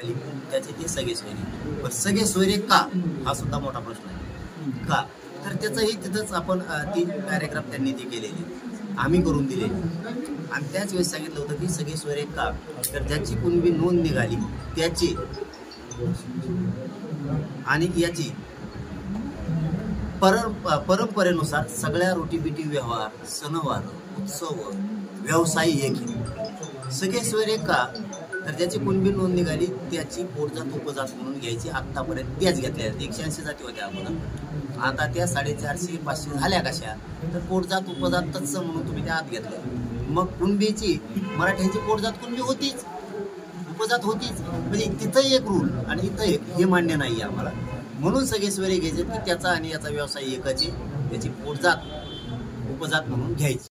निघाली त्याचे ते सगळे सोयरे. पण सगळे सोयरे का हा सुद्धा मोठा प्रश्न आहे. का तर त्याचंही तिथंच आपण 3 पॅरेग्राफ त्यांनी ते केलेले आम्ही करून दिलेले. आणि त्याच वेळेस सांगितलं होतं की सगळे सोयरे का तर ज्याची कुणबी नोंद निघाली त्याची आणि याची परंपरेनुसार सगळ्या रोटीबिटी व्यवहार सणवार उत्सव व्यवसाय एक सगळे सोयरे का तर ज्याची कुणबी नोंद निघाली त्याची पोटजात उपजात म्हणून घ्यायची. आत्तापर्यंत त्याच घेतल्या 180 जाती होत्या अगोदर. आता त्या 450-500 झाल्या कशा तर पोटजात उपजात तत्सम म्हणून तुम्ही त्या आत घेतल्या. मग कुणबीची मराठ्यांची पोटजात कुणबी होतीच उपजात होतीच म्हणजे तिथं एक रूल आणि इथं एक हे मान्य नाही आम्हाला. म्हणून सगळे सोयरे घ्यायचे की त्याचा आणि याचा व्यवसाय एकच आहे त्याची पोटजात उपजात म्हणून घ्यायची.